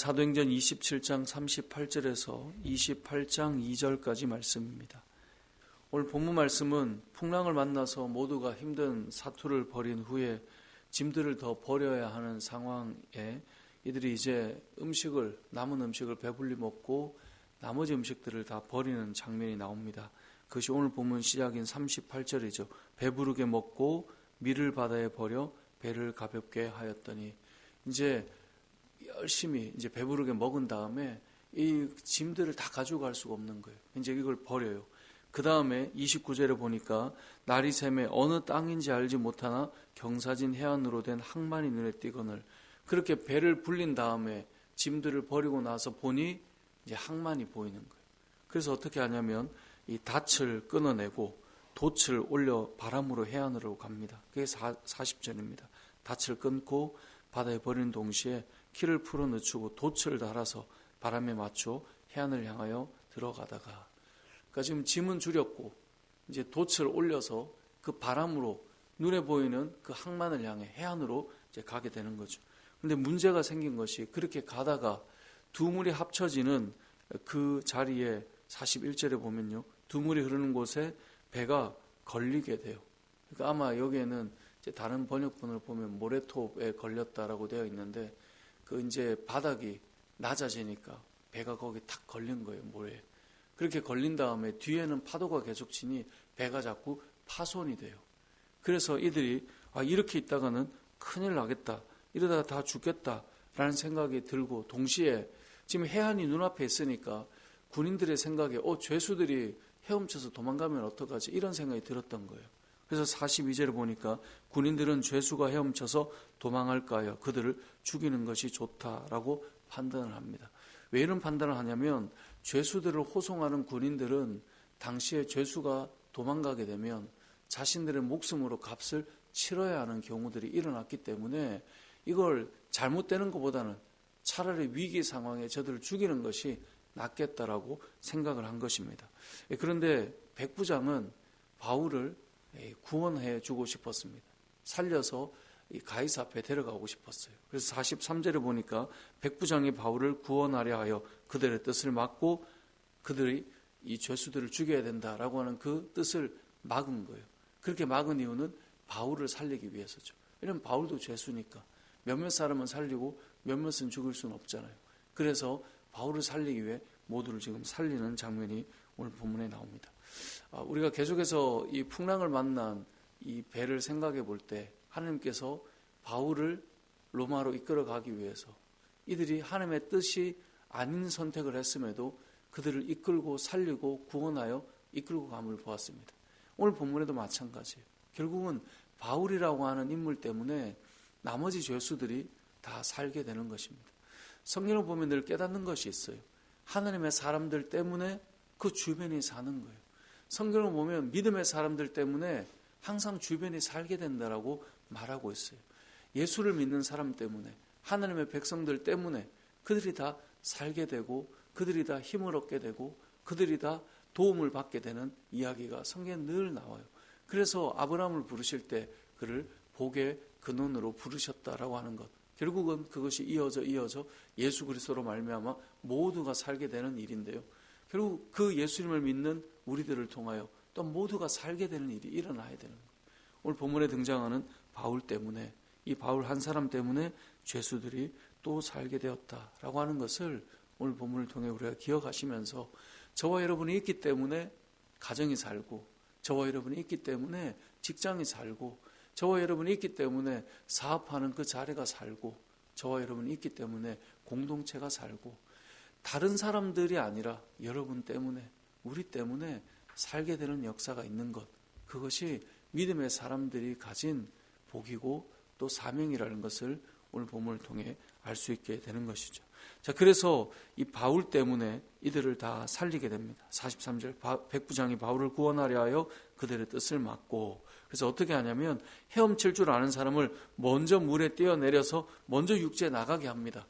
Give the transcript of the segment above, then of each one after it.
사도행전 27장 38절에서 28장 2절까지 말씀입니다. 오늘 본문 말씀은 풍랑을 만나서 모두가 힘든 사투를 벌인 후에 짐들을 더 버려야 하는 상황에 이들이 이제 남은 음식을 배불리 먹고 나머지 음식들을 다 버리는 장면이 나옵니다. 그것이 오늘 본문 시작인 38절이죠. 배부르게 먹고 밀을 바다에 버려 배를 가볍게 하였더니, 이제 열심히 이제 배부르게 먹은 다음에 이 짐들을 다 가져갈 수가 없는 거예요. 이제 이걸 버려요. 그 다음에 29절에 보니까 날이 새매 어느 땅인지 알지 못하나 경사진 해안으로 된 항만이 눈에 띄거늘, 그렇게 배를 불린 다음에 짐들을 버리고 나서 보니 이제 항만이 보이는 거예요. 그래서 어떻게 하냐면 이 닻을 끊어내고 돛을 올려 바람으로 해안으로 갑니다. 그게 40절입니다. 닻을 끊고 바다에 버리는 동시에 키를 풀어 늦추고 돛을 달아서 바람에 맞춰 해안을 향하여 들어가다가, 그러니까 지금 짐은 줄였고 이제 돛을 올려서 그 바람으로 눈에 보이는 그 항만을 향해 해안으로 이제 가게 되는 거죠. 그런데 문제가 생긴 것이, 그렇게 가다가 두 물이 합쳐지는 그 자리에 41절에 보면요, 두 물이 흐르는 곳에 배가 걸리게 돼요. 그러니까 아마 여기에는 이제 다른 번역본을 보면 모래톱에 걸렸다라고 되어 있는데, 그 이제 바닥이 낮아지니까 배가 거기 탁 걸린 거예요, 모래에. 그렇게 걸린 다음에 뒤에는 파도가 계속 치니 배가 자꾸 파손이 돼요. 그래서 이들이 이렇게 있다가는 큰일 나겠다, 이러다가 다 죽겠다라는 생각이 들고, 동시에 지금 해안이 눈앞에 있으니까 군인들의 생각에 죄수들이 헤엄쳐서 도망가면 어떡하지, 이런 생각이 들었던 거예요. 그래서 42절에 보니까 군인들은 죄수가 헤엄쳐서 도망할까 하여 그들을 죽이는 것이 좋다라고 판단을 합니다. 왜 이런 판단을 하냐면, 죄수들을 호송하는 군인들은 당시에 죄수가 도망가게 되면 자신들의 목숨으로 값을 치러야 하는 경우들이 일어났기 때문에 이걸 잘못되는 것보다는 차라리 위기 상황에 저들을 죽이는 것이 낫겠다라고 생각을 한 것입니다. 그런데 백부장은 바울을 구원해 주고 싶었습니다. 살려서 가이사 앞에 데려가고 싶었어요. 그래서 43절에 보니까 백부장이 바울을 구원하려 하여 그들의 뜻을 막고 그들이 이 죄수들을 죽여야 된다라고 하는 그 뜻을 막은 거예요. 그렇게 막은 이유는 바울을 살리기 위해서죠. 왜냐하면 바울도 죄수니까 몇몇 사람은 살리고 몇몇은 죽일 수는 없잖아요. 그래서 바울을 살리기 위해 모두를 지금 살리는 장면이 오늘 본문에 나옵니다. 우리가 계속해서 이 풍랑을 만난 이 배를 생각해 볼 때, 하나님께서 바울을 로마로 이끌어 가기 위해서 이들이 하나님의 뜻이 아닌 선택을 했음에도 그들을 이끌고 살리고 구원하여 이끌고 감을 보았습니다. 오늘 본문에도 마찬가지예요. 결국은 바울이라고 하는 인물 때문에 나머지 죄수들이 다 살게 되는 것입니다. 성경을 보면 늘 깨닫는 것이 있어요. 하나님의 사람들 때문에 그 주변이 사는 거예요. 성경을 보면 믿음의 사람들 때문에 항상 주변이 살게 된다라고 말하고 있어요. 예수를 믿는 사람 때문에, 하나님의 백성들 때문에 그들이 다 살게 되고 그들이 다 힘을 얻게 되고 그들이 다 도움을 받게 되는 이야기가 성경에 늘 나와요. 그래서 아브라함을 부르실 때 그를 복의 근원으로 부르셨다라고 하는 것, 결국은 그것이 이어져 예수 그리스도로 말미암아 모두가 살게 되는 일인데요. 결국 그 예수님을 믿는 우리들을 통하여 또 모두가 살게 되는 일이 일어나야 되는 거예요. 오늘 본문에 등장하는 바울 때문에, 이 바울 한 사람 때문에 죄수들이 또 살게 되었다라고 하는 것을 오늘 본문을 통해 우리가 기억하시면서, 저와 여러분이 있기 때문에 가정이 살고, 저와 여러분이 있기 때문에 직장이 살고, 저와 여러분이 있기 때문에 사업하는 그 자리가 살고, 저와 여러분이 있기 때문에 공동체가 살고, 다른 사람들이 아니라 여러분 때문에, 우리 때문에 살게 되는 역사가 있는 것, 그것이 믿음의 사람들이 가진 복이고 또 사명이라는 것을 오늘 본문을 통해 알 수 있게 되는 것이죠. 자, 그래서 이 바울 때문에 이들을 다 살리게 됩니다. 43절, 백부장이 바울을 구원하려 하여 그들의 뜻을 막고, 그래서 어떻게 하냐면 헤엄칠 줄 아는 사람을 먼저 물에 뛰어내려서 먼저 육지에 나가게 합니다.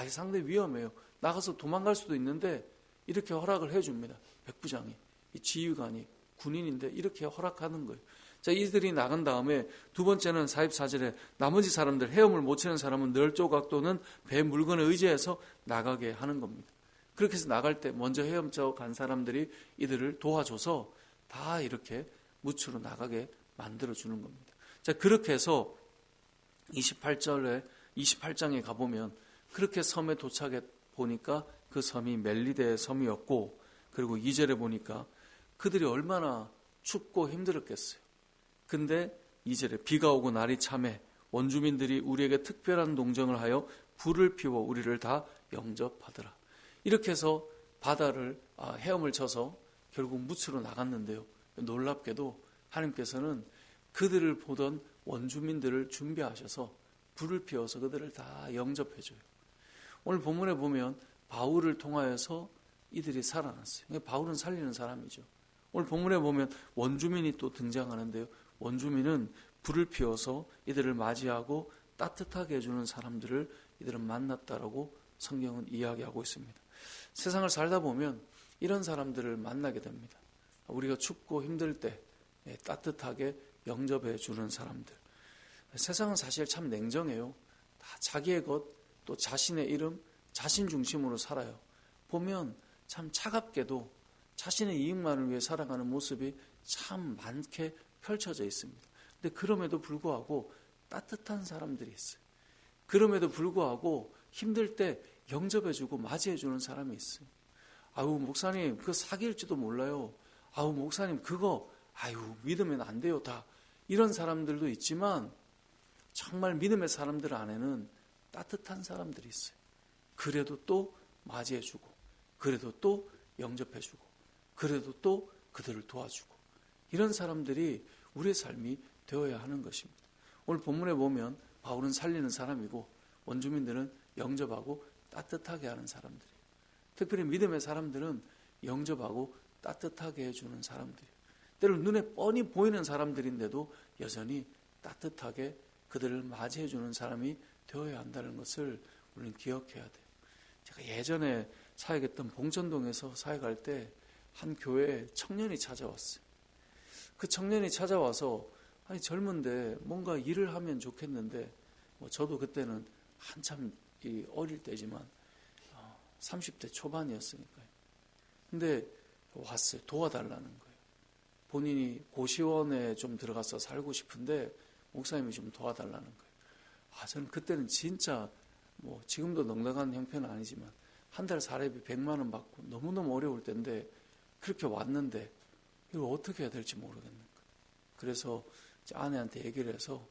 상당히 위험해요. 나가서 도망갈 수도 있는데 이렇게 허락을 해줍니다. 백부장이, 이 지휘관이 군인인데 이렇게 허락하는 거예요. 자, 이들이 나간 다음에 두 번째는 44절에 나머지 사람들, 헤엄을 못 치는 사람은 늘 조각 또는 배 물건에 의지해서 나가게 하는 겁니다. 그렇게 해서 나갈 때 먼저 헤엄쳐 간 사람들이 이들을 도와줘서 다 이렇게 무추로 나가게 만들어주는 겁니다. 자, 그렇게 해서 28장에 가보면 그렇게 섬에 도착해 보니까 그 섬이 멜리데 섬이었고, 그리고 2절에 보니까 그들이 얼마나 춥고 힘들었겠어요. 근데 2절에 비가 오고 날이 참해 원주민들이 우리에게 특별한 농정을 하여 불을 피워 우리를 다 영접하더라. 이렇게 해서 바다를 헤엄을 쳐서 결국 무추로 나갔는데요. 놀랍게도 하나님께서는 그들을 보던 원주민들을 준비하셔서 불을 피워서 그들을 다 영접해줘요. 오늘 본문에 보면 바울을 통하여서 이들이 살아났어요. 바울은 살리는 사람이죠. 오늘 본문에 보면 원주민이 또 등장하는데요. 원주민은 불을 피워서 이들을 맞이하고 따뜻하게 해주는 사람들을 이들은 만났다라고 성경은 이야기하고 있습니다. 세상을 살다 보면 이런 사람들을 만나게 됩니다. 우리가 춥고 힘들 때 따뜻하게 영접해 주는 사람들. 세상은 사실 참 냉정해요. 다 자기의 것, 또 자신의 이름, 자신 중심으로 살아요. 보면 참 차갑게도 자신의 이익만을 위해 살아가는 모습이 참 많게 펼쳐져 있습니다. 근데 그럼에도 불구하고 따뜻한 사람들이 있어요. 그럼에도 불구하고 힘들 때 영접해주고 맞이해주는 사람이 있어요. 아유, 목사님, 그거 사기일지도 몰라요. 아유, 목사님, 그거, 믿으면 안 돼요, 다. 이런 사람들도 있지만, 정말 믿음의 사람들 안에는 따뜻한 사람들이 있어요. 그래도 또 맞이해주고, 그래도 또 영접해주고, 그래도 또 그들을 도와주고, 이런 사람들이 우리의 삶이 되어야 하는 것입니다. 오늘 본문에 보면 바울은 살리는 사람이고 원주민들은 영접하고 따뜻하게 하는 사람들이에요. 특별히 믿음의 사람들은 영접하고 따뜻하게 해주는 사람들이에요. 때로는 눈에 뻔히 보이는 사람들인데도 여전히 따뜻하게 그들을 맞이해주는 사람이 되어야 한다는 것을 우리는 기억해야 돼요. 제가 예전에 사역했던 봉천동에서 사역할 때 한 교회에 청년이 찾아왔어요. 그 청년이 찾아와서 젊은데 뭔가 일을 하면 좋겠는데, 저도 그때는 한참 어릴 때지만 30대 초반이었으니까요. 근데 왔어요. 도와달라는 거예요. 본인이 고시원에 좀 들어가서 살고 싶은데 목사님이 좀 도와달라는 거예요. 저는 그때는 진짜 지금도 넉넉한 형편은 아니지만 한 달 사례비 100만 원 받고 너무너무 어려울 때인데 그렇게 왔는데 이걸 어떻게 해야 될지 모르겠는 거예요. 그래서 아내한테 얘기를 해서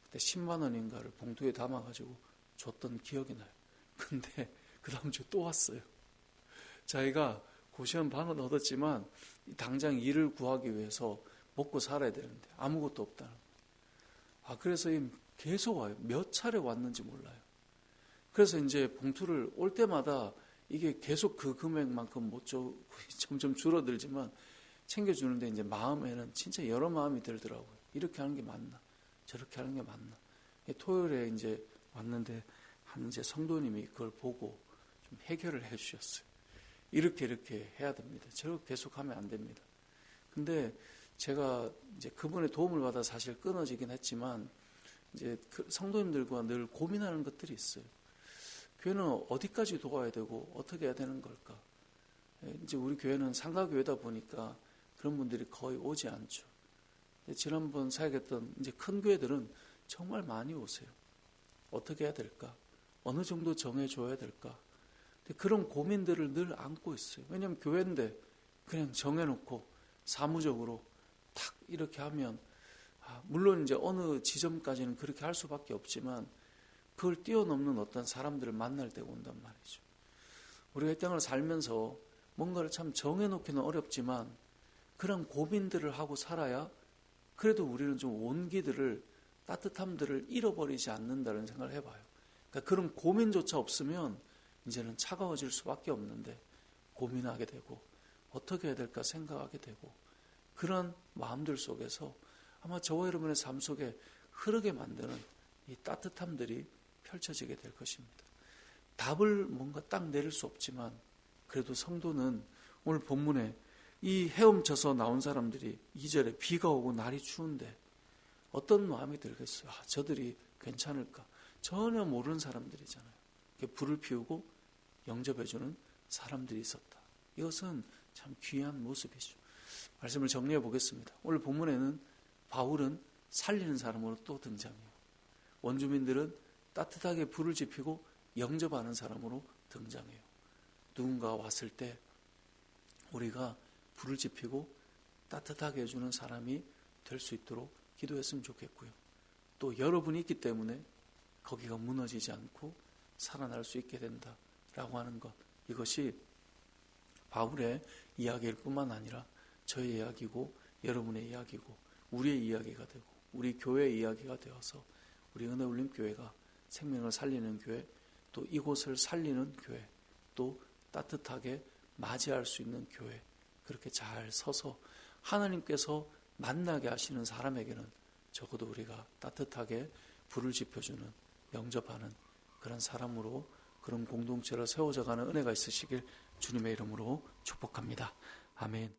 그때 10만 원인가를 봉투에 담아가지고 줬던 기억이 나요. 근데 그 다음 주에 또 왔어요. 자기가 고시원 방은 얻었지만 당장 일을 구하기 위해서 먹고 살아야 되는데 아무것도 없다는 거예요. 그래서 계속 와요. 몇 차례 왔는지 몰라요. 그래서 이제 봉투를 올 때마다 이게 계속 그 금액만큼 못 줘, 점점 줄어들지만 챙겨주는데 이제 마음에는 진짜 여러 마음이 들더라고요. 이렇게 하는 게 맞나? 저렇게 하는 게 맞나? 토요일에 이제 왔는데 한 이제 성도님이 그걸 보고 좀 해결을 해 주셨어요. 이렇게 해야 됩니다. 저렇게 계속하면 안 됩니다. 근데 제가 이제 그분의 도움을 받아 사실 끊어지긴 했지만 이제 그 성도님들과 늘 고민하는 것들이 있어요. 교회는 어디까지 도와야 되고 어떻게 해야 되는 걸까? 이제 우리 교회는 상가교회다 보니까 그런 분들이 거의 오지 않죠. 지난번 사역했던 이제 큰 교회들은 정말 많이 오세요. 어떻게 해야 될까? 어느 정도 정해줘야 될까? 그런 고민들을 늘 안고 있어요. 왜냐하면 교회인데 그냥 정해놓고 사무적으로 탁 이렇게 하면 물론 이제 어느 지점까지는 그렇게 할 수밖에 없지만 그걸 뛰어넘는 어떤 사람들을 만날 때가 온단 말이죠. 우리가 이 땅을 살면서 뭔가를 참 정해놓기는 어렵지만 그런 고민들을 하고 살아야 그래도 우리는 좀 온기들을, 따뜻함들을 잃어버리지 않는다는 생각을 해봐요. 그러니까 그런 고민조차 없으면 이제는 차가워질 수밖에 없는데 고민하게 되고 어떻게 해야 될까 생각하게 되고 그런 마음들 속에서 아마 저와 여러분의 삶 속에 흐르게 만드는 이 따뜻함들이 펼쳐지게 될 것입니다. 답을 뭔가 딱 내릴 수 없지만 그래도 성도는 오늘 본문에 이 헤엄쳐서 나온 사람들이 2절에 비가 오고 날이 추운데 어떤 마음이 들겠어요? 저들이 괜찮을까? 전혀 모르는 사람들이잖아요. 불을 피우고 영접해주는 사람들이 있었다. 이것은 참 귀한 모습이죠. 말씀을 정리해 보겠습니다. 오늘 본문에는 바울은 살리는 사람으로 또 등장해요. 원주민들은 따뜻하게 불을 지피고 영접하는 사람으로 등장해요. 누군가 왔을 때 우리가 불을 지피고 따뜻하게 해주는 사람이 될 수 있도록 기도했으면 좋겠고요. 또 여러분이 있기 때문에 거기가 무너지지 않고 살아날 수 있게 된다라고 하는 것, 이것이 바울의 이야기일 뿐만 아니라 저의 이야기고 여러분의 이야기고 우리의 이야기가 되고 우리 교회의 이야기가 되어서 우리 은혜울림교회가 생명을 살리는 교회, 또 이곳을 살리는 교회, 또 따뜻하게 맞이할 수 있는 교회, 그렇게 잘 서서 하나님께서 만나게 하시는 사람에게는 적어도 우리가 따뜻하게 불을 지펴주는, 영접하는 그런 사람으로, 그런 공동체를 세워져가는 은혜가 있으시길 주님의 이름으로 축복합니다. 아멘.